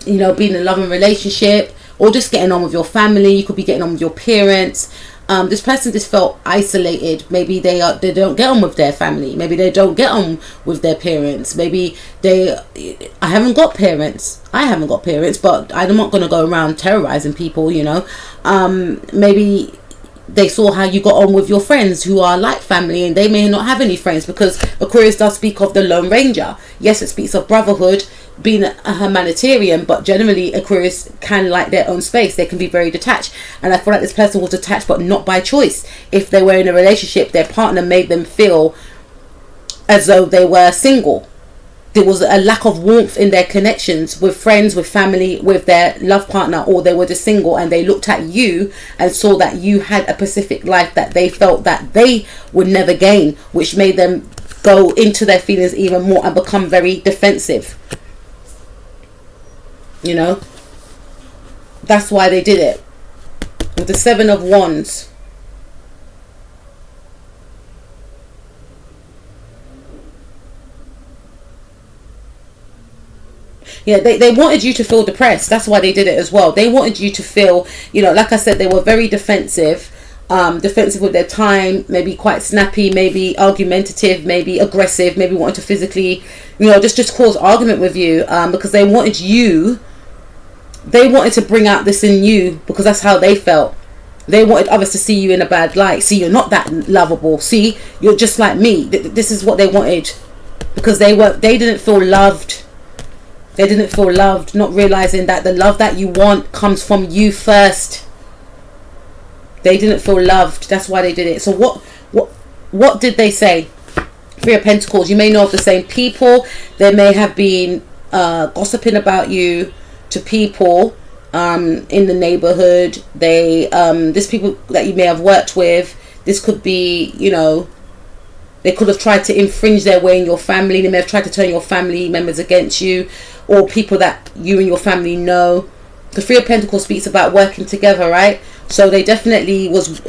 you know, being in a loving relationship, or just getting on with your family. You could be getting on with your parents. This person just felt isolated. Maybe they don't get on with their family. Maybe they don't get on with their parents. Maybe I haven't got parents. I haven't got parents, but I'm not going to go around terrorizing people, you know. Maybe they saw how you got on with your friends who are like family, and they may not have any friends, because Aquarius does speak of the Lone Ranger. Yes, it speaks of brotherhood, being a humanitarian, but generally Aquarius can like their own space. They can be very detached, and I feel like this person was detached, but not by choice. If they were in a relationship, their partner made them feel as though they were single. There was a lack of warmth in their connections with friends, with family, with their love partner, or they were just single, and they looked at you and saw that you had a specific life that they felt that they would never gain, which made them go into their feelings even more and become very defensive. You know, that's why they did it. With the 7 of Wands. Yeah, they wanted you to feel depressed. That's why they did it as well. They wanted you to feel, you know, like I said, they were very defensive. Defensive with their time, maybe quite snappy, maybe argumentative, maybe aggressive, maybe wanted to physically, you know, just cause argument with you, because they wanted to bring out this in you, because that's how they felt. They wanted others to see you in a bad light. See, you're not that lovable. See, you're just like me. This is what they wanted, because they didn't feel loved. They didn't feel loved, not realizing that the love that you want comes from you first. They didn't feel loved. That's why they did it. So what did they say? Three of Pentacles. You may know of the same people. They may have been gossiping about you to people in the neighborhood. This people that you may have worked with. This could be, you know, they could have tried to infringe their way in your family. They may have tried to turn your family members against you, or people that you and your family know. The Three of Pentacles speaks about working together, right? So they definitely was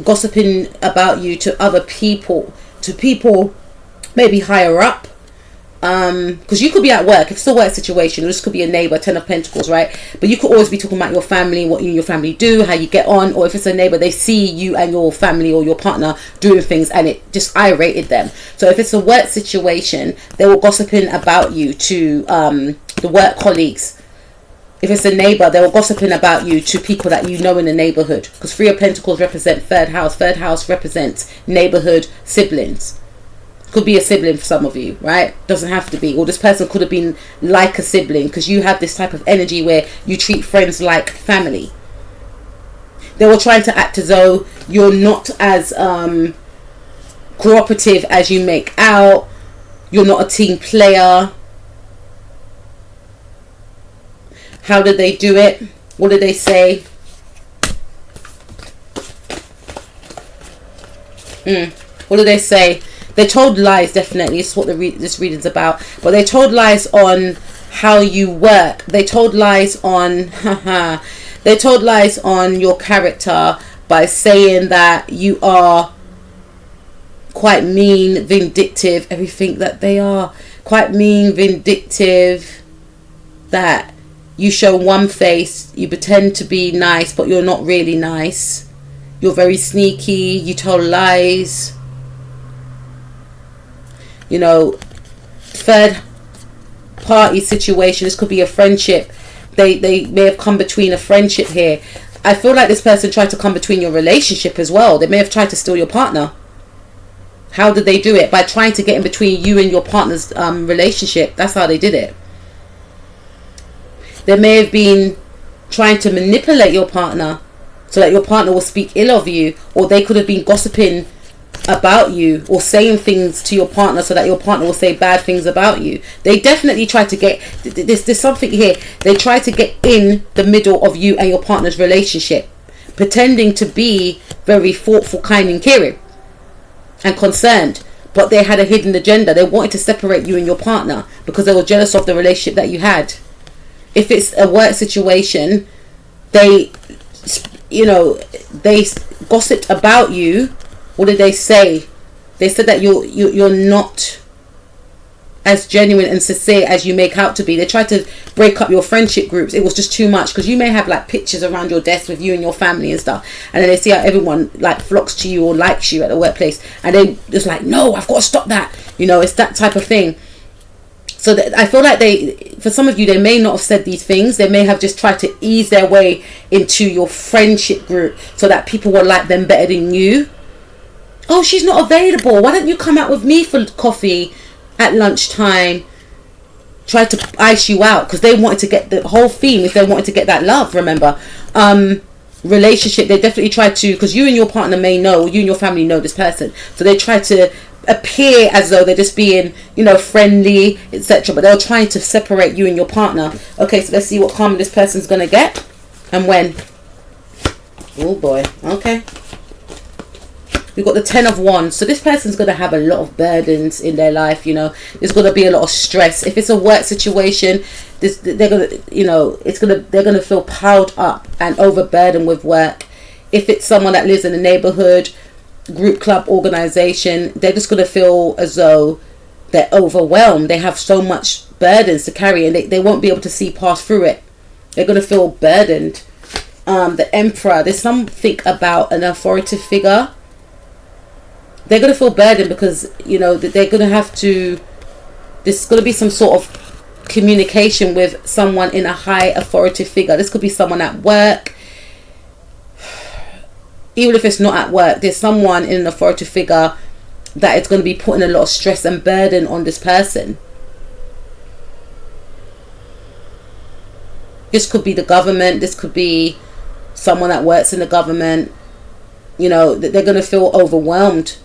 gossiping about you to other people, to people maybe higher up. Because you could be at work, if it's a work situation, this could be a neighbor, Ten of Pentacles, right? But you could always be talking about your family, what you and your family do, how you get on. Or if it's a neighbor, they see you and your family or your partner doing things and it just irated them. So if it's a work situation, they were gossiping about you to the work colleagues. If it's a neighbor, they were gossiping about you to people that you know in the neighborhood. Because Three of Pentacles represent third house. Third house represents neighborhood, siblings. Could be a sibling for some of you, right? Doesn't have to be. Or this person could have been like a sibling, because you have this type of energy where you treat friends like family. They were trying to act as though you're not as cooperative as you make out. You're not a team player. How did they do it? What did they say? What did they say? They told lies, definitely. This is what this reading's about. But they told lies on how you work. They told lies on... they told lies on your character by saying that you are quite mean, vindictive, everything that they are. Quite mean, vindictive, that you show one face, you pretend to be nice, but you're not really nice. You're very sneaky, you tell lies. You know, third party situation. This could be a friendship. They may have come between a friendship here. I feel like this person tried to come between your relationship as well. They may have tried to steal your partner. How did they do it? By trying to get in between you and your partner's relationship. That's how they did it. They may have been trying to manipulate your partner so that your partner will speak ill of you, or they could have been gossiping about you or saying things to your partner so that your partner will say bad things about you. They definitely tried to get, there's something here, they tried to get in the middle of you and your partner's relationship, pretending to be very thoughtful, kind and caring and concerned, but they had a hidden agenda. They wanted to separate you and your partner because they were jealous of the relationship that you had. If it's a work situation, they, you know, they gossiped about you. What did they say? They said that you're not as genuine and sincere as you make out to be. They tried to break up your friendship groups. It was just too much, because you may have like pictures around your desk with you and your family and stuff, and then they see how everyone like flocks to you or likes you at the workplace, and they just like, no, I've got to stop that. You know, it's that type of thing. So I feel like for some of you, they may not have said these things. They may have just tried to ease their way into your friendship group so that people will like them better than you. Oh, she's not available. Why don't you come out with me for coffee at lunchtime? Try to ice you out, because they wanted to get, the whole theme is they wanted to get that love, remember. Relationship, they definitely tried to, because you and your partner may know, you and your family know this person. So they tried to appear as though they're just being, you know, friendly, etc. But they were trying to separate you and your partner. Okay, so let's see what karma this person's going to get and when. Oh boy, okay. We've got the 10 of Wands. So this person's going to have a lot of burdens in their life, you know. There's going to be a lot of stress. If it's a work situation, they're going to, you know, they're going to feel piled up and overburdened with work. If it's someone that lives in a neighborhood, group, club, organization, they're just going to feel as though they're overwhelmed. They have so much burdens to carry, and they won't be able to see past through it. They're going to feel burdened. The Emperor, there's something about an authoritative figure. They're going to feel burdened because, you know, they're going to have to, there's going to be some sort of communication with someone in a high authoritative figure. This could be someone at work. Even if it's not at work, there's someone in an authoritative figure that is going to be putting a lot of stress and burden on this person. This could be the government. This could be someone that works in the government. You know, that they're going to feel overwhelmed.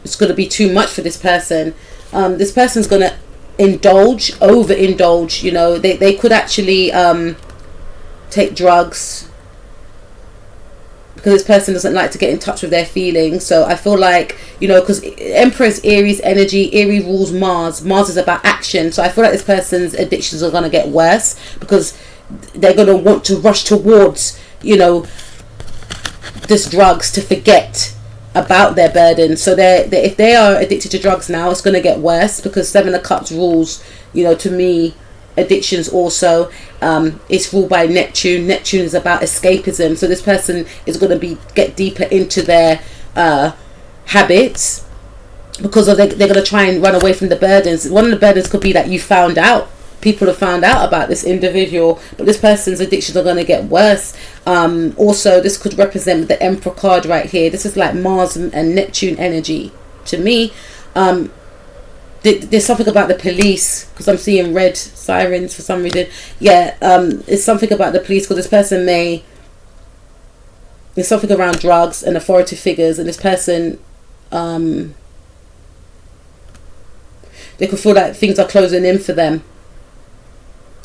It's going to be too much for this person. This person's going to overindulge. You know, they could actually take drugs, because this person doesn't like to get in touch with their feelings. So I feel like, you know, because Empress, Aries energy, Aries rules Mars. Mars is about action. So I feel like this person's addictions are going to get worse, because they're going to want to rush towards, you know, this drugs to forget about their burden. So if they are addicted to drugs now, it's going to get worse, because Seven of Cups rules, you know, to me, addictions also. It's ruled by Neptune. Neptune is about escapism. So this person is going to get deeper into their habits, because they're going to try and run away from the burdens. One of the burdens could be that people have found out about this individual, but this person's addictions are going to get worse. Also, this could represent the Emperor card right here. This is like Mars and Neptune energy to me. There's something about the police, because I'm seeing red sirens for some reason. Yeah, it's something about the police, because this person there's something around drugs and authority figures, and this person, they could feel like things are closing in for them.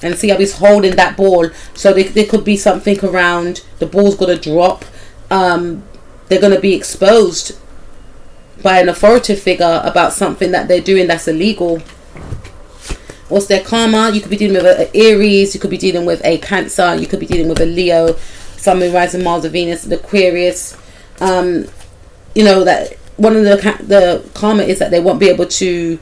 And see how he's holding that ball. So there could be something around, the ball's going to drop. They're going to be exposed by an authoritative figure about something that they're doing that's illegal. What's their karma? You could be dealing with an Aries, you could be dealing with a Cancer, you could be dealing with a Leo, Sun, Moon, Rising, Mars, or Venus, an Aquarius. You know, that one of the karma is that they won't be able to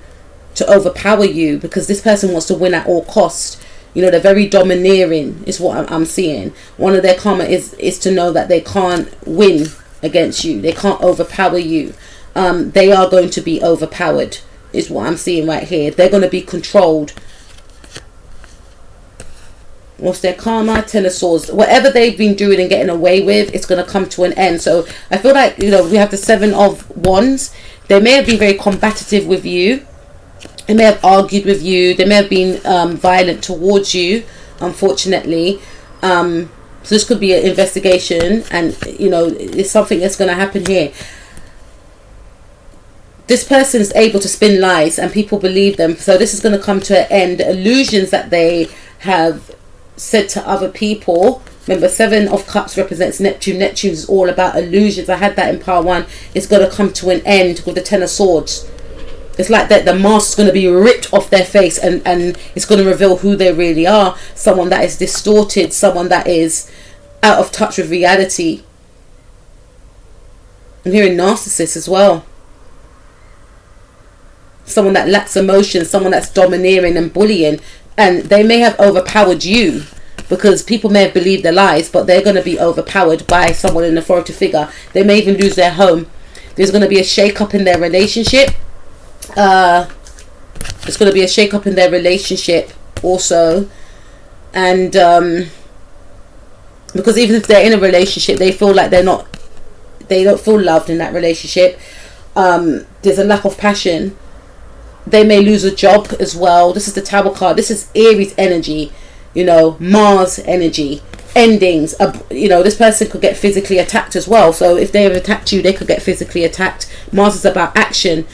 overpower you, because this person wants to win at all costs. You know, they're very domineering, is what I'm seeing. One of their karma is to know that they can't win against you. They can't overpower you. They are going to be overpowered, is what I'm seeing right here. They're going to be controlled. What's their karma? Ten of Swords. Whatever they've been doing and getting away with, it's going to come to an end. So I feel like, you know, we have the Seven of Wands. They may have been very combative with you. They may have argued with you. They may have been violent towards you, unfortunately. So this could be an investigation, and, you know, it's something that's going to happen here. This person's able to spin lies, and people believe them. So this is going to come to an end. The illusions that they have said to other people. Remember, Seven of Cups represents Neptune. Neptune is all about illusions. I had that in part 1. It's going to come to an end with the Ten of Swords. It's like that the mask is going to be ripped off their face, and it's going to reveal who they really are. Someone that is distorted, someone that is out of touch with reality. I'm hearing narcissist as well. Someone that lacks emotion, someone that's domineering and bullying, and they may have overpowered you, because people may have believed their lies, but they're going to be overpowered by someone, an authority figure. They may even lose their home. There's going to be a shake-up in their relationship. There's going to be a shake-up in their relationship also. And because even if they're in a relationship, they feel like they don't feel loved in that relationship. There's a lack of passion. They may lose a job as well. This is the Tower card. This is Aries energy, you know, Mars energy, endings. You know, this person could get physically attacked as well. So if they have attacked you, they could get physically attacked. Mars is about action.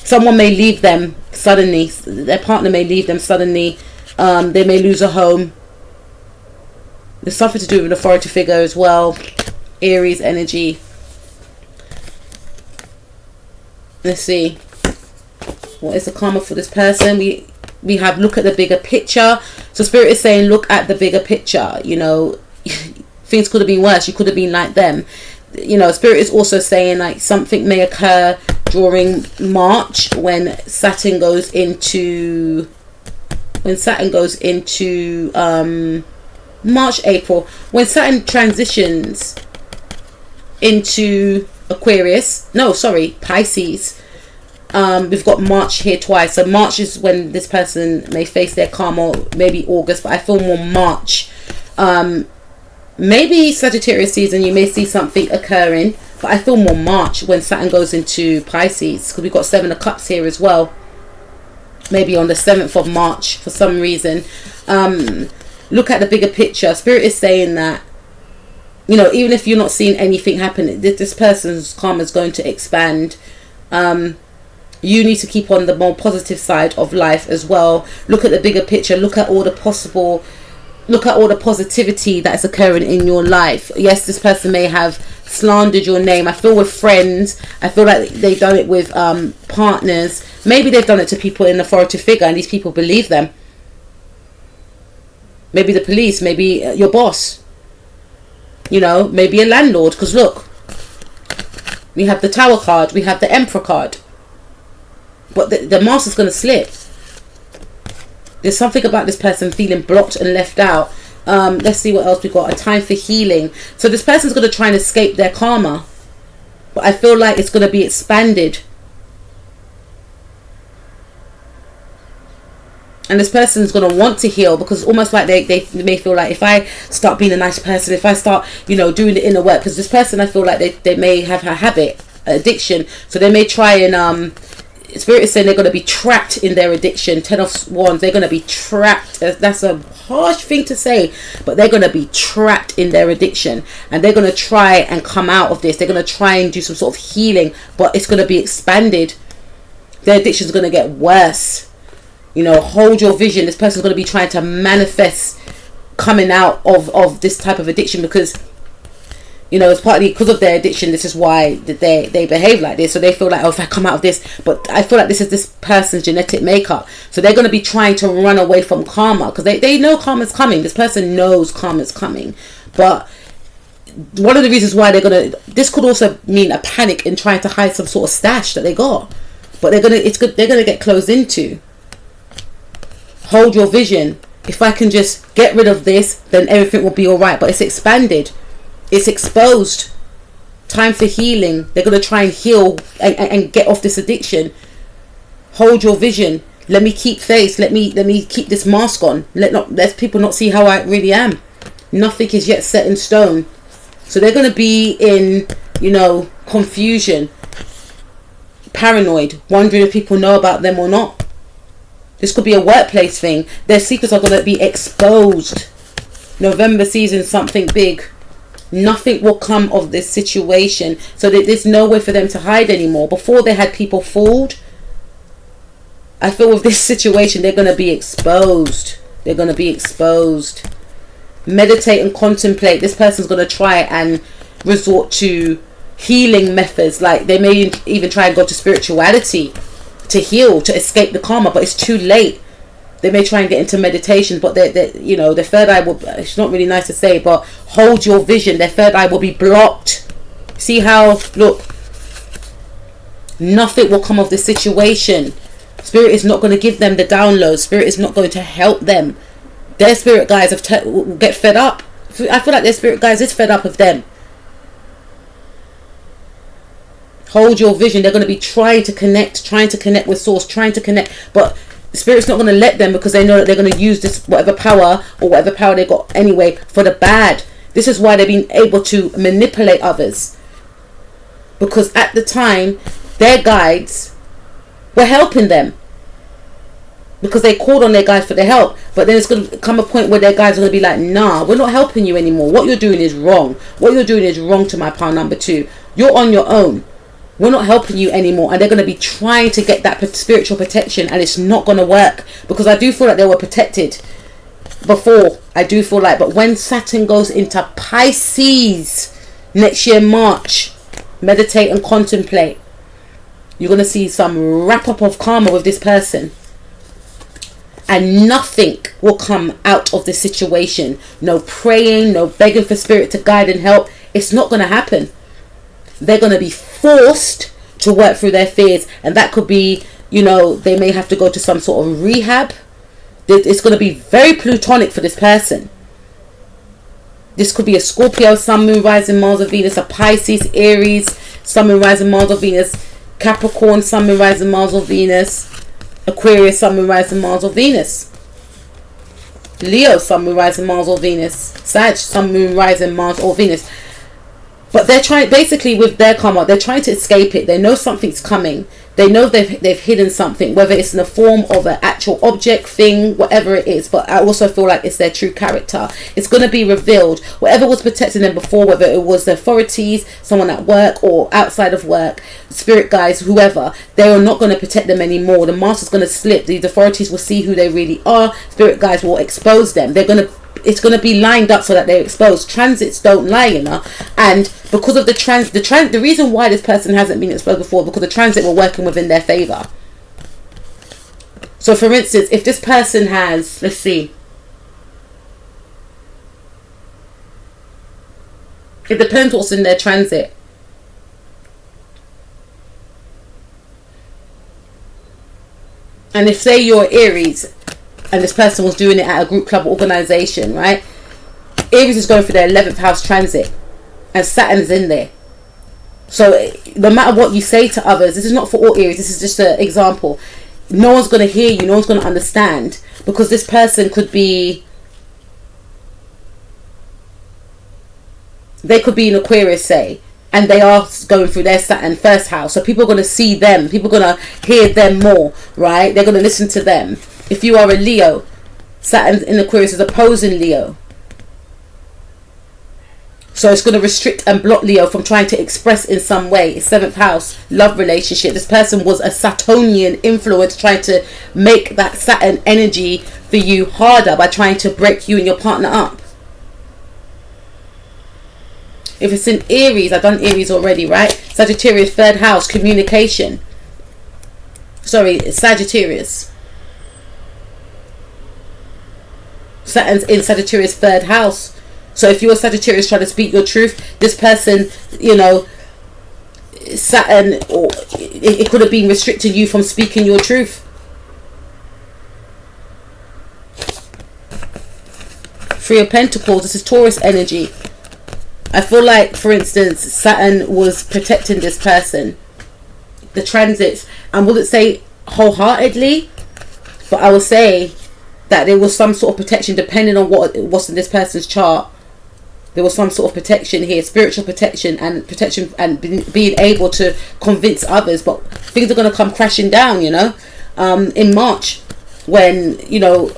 Someone may leave them suddenly. Their partner may leave them suddenly. They may lose a home. There's something to do with an authority figure as well. Aries energy. Let's see. What is the karma for this person? We have look at the bigger picture. So Spirit is saying look at the bigger picture. You know, things could have been worse. You could have been like them. You know, Spirit is also saying like something may occur during March when Saturn goes into March, April, when Saturn transitions into Aquarius. No, sorry, Pisces. We've got March here twice. So March is when this person may face their karma, maybe August, but I feel more March. Maybe Sagittarius season, you may see something occurring, but I feel more March when Saturn goes into Pisces, because we've got Seven of Cups here as well. Maybe on the 7th of March for some reason. Look at the bigger picture. Spirit is saying that even if you're not seeing anything happen, this person's karma is going to expand. You need to keep on the more positive side of life as well. Look at the bigger picture. Look at all the positivity that is occurring in your life. Yes, this person may have slandered your name. I feel with friends, I feel like they've done it with partners. Maybe they've done it to people in authority figure, and these people believe them. Maybe the police, maybe your boss, maybe a landlord. Because look, we have the Tower card, we have the Emperor card, but the master's going to slip. There's something about this person feeling blocked and left out. Let's see what else we got. A time for healing. So this person's going to try and escape their karma, but I feel like it's going to be expanded. And this person's going to want to heal, because almost like they may feel like, if I start being a nice person, if I start, doing the inner work, because this person, I feel like they may have a habit, addiction. So they may try and, Spirit is saying they're going to be trapped in their addiction. 10 of Wands, they're going to be trapped. That's a harsh thing to say, but they're going to be trapped in their addiction. And they're going to try and come out of this. They're going to try and do some sort of healing, but it's going to be expanded. Their addiction is going to get worse. Hold your vision. This person's going to be trying to manifest coming out of this type of addiction, because it's partly because of their addiction. This is why they behave like this. So they feel like, if I come out of this, but I feel like this is this person's genetic makeup. So they're going to be trying to run away from karma, because they know karma's coming. This person knows karma's coming, but one of the reasons why this could also mean a panic in trying to hide some sort of stash that they got, but they're going to get closed into. Hold your vision. If I can just get rid of this, then everything will be all right. But it's expanded. It's exposed. Time for healing. They're going to try and heal and get off this addiction. Hold your vision. Let me keep faith. Let me keep this mask on. Let people not see how I really am. Nothing is yet set in stone. So they're going to be in, confusion, paranoid, wondering if people know about them or not. This could be a workplace thing. Their secrets are going to be exposed. November season, something big. Nothing will come of this situation. So there's nowhere for them to hide anymore. Before, they had people fooled. I feel with this situation, they're going to be exposed. They're going to be exposed. Meditate and contemplate. This person's going to try and resort to healing methods. Like, they may even try and go to spirituality to heal, to escape the karma, but it's too late. They may try and get into meditation, but their third eye will, it's not really nice to say, but hold your vision. Their third eye will be blocked. See how, look, nothing will come of this situation. Spirit is not going to give them the download. Spirit is not going to help them. Their spirit guides will get fed up. I feel like their spirit guides is fed up of them. Hold your vision. They're going to be trying to connect with source, trying to connect, but the Spirit's not going to let them, because they know that they're going to use this whatever power they got anyway for the bad. This is why they've been able to manipulate others, because at the time their guides were helping them, because they called on their guides for their help. But then it's going to come a point where their guides are going to be like, nah, we're not helping you anymore. What you're doing is wrong. What you're doing is wrong to my power number 2. You're on your own. We're not helping you anymore. And they're going to be trying to get that spiritual protection, and it's not going to work, because I do feel like they were protected before. I do feel like, but when Saturn goes into Pisces next year, March, meditate and contemplate. You're going to see some wrap up of karma with this person, and nothing will come out of this situation. No praying, no begging for spirit to guide and help. It's not going to happen. They're going to be forced to work through their fears, and that could be, they may have to go to some sort of rehab. It's going to be very plutonic for this person. This could be a Scorpio, Sun, Moon, Rising, Mars or Venus, a Pisces, Aries, Sun, Moon, Rising, Mars or Venus, Capricorn, Sun, Moon, Rising, Mars or Venus, Aquarius, Sun, Moon, Rising, Mars or Venus, Leo, Sun, Moon, Rising, Mars or Venus, Sag, Sun, Moon, Rising, Mars or Venus. But they're trying, basically with their karma, they're trying to escape it. They know something's coming. They know they've hidden something, whether it's in the form of an actual object, thing, whatever it is. But I also feel like it's their true character. It's going to be revealed. Whatever was protecting them before, whether it was the authorities, someone at work or outside of work, spirit guides, whoever, they are not going to protect them anymore. The master's going to slip. These authorities will see who they really are. Spirit guides will expose them. It's going to be lined up so that they're exposed. Transits don't lie, you know. And because of the reason why this person hasn't been exposed before, because the transit were working within their favor. So for instance, if this person has, let's see, it depends what's in their transit. And if say you're Aries and this person was doing it at a group, club, organization, right? Aries is going through their 11th house transit and Saturn's in there. So no matter what you say to others, this is not for all Aries, this is just an example. No one's going to hear you, no one's going to understand, because this person could be, they could be in Aquarius, say, and they are going through their Saturn first house. So people are going to see them, people are going to hear them more, right? They're going to listen to them. If you are a Leo, Saturn in Aquarius is opposing Leo. So it's going to restrict and block Leo from trying to express in some way. It's 7th house, love relationship. This person was a Saturnian influence trying to make that Saturn energy for you harder by trying to break you and your partner up. If it's in Aries, I've done Aries already, right? Sagittarius, 3rd house, communication. Sorry, Sagittarius. Saturn's in Sagittarius 3rd house. So if you're Sagittarius trying to speak your truth, this person, you know, Saturn, or it could have been restricting you from speaking your truth. Three of Pentacles, this is Taurus energy. I feel like, for instance, Saturn was protecting this person. The transits, and wouldn't say wholeheartedly, but I would say that there was some sort of protection depending on what's in this person's chart. There was some sort of protection here, spiritual protection and being able to convince others. But things are going to come crashing down, you know, in March, when, you know,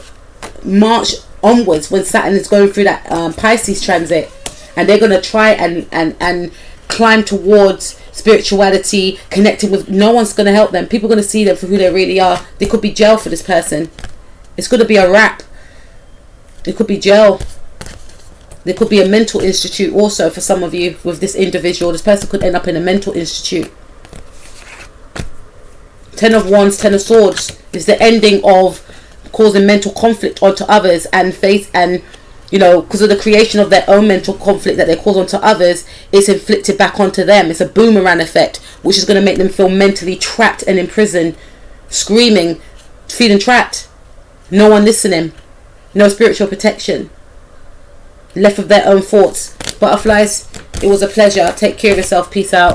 March onwards, when Saturn is going through that Pisces transit, and they're going to try and climb towards spirituality, connecting with, no one's going to help them. People are going to see them for who they really are. There could be jail for this person. It's going to be a wrap. It could be jail. There could be a mental institute also for some of you with this individual. This person could end up in a mental institute. 10 of Wands, 10 of Swords is the ending of causing mental conflict onto others, and you know, because of the creation of their own mental conflict that they cause onto others, it's inflicted back onto them. It's a boomerang effect, which is going to make them feel mentally trapped and imprisoned, screaming, feeling trapped. No one listening, no spiritual protection, left with their own thoughts. Butterflies, it was a pleasure. Take care of yourself. Peace out.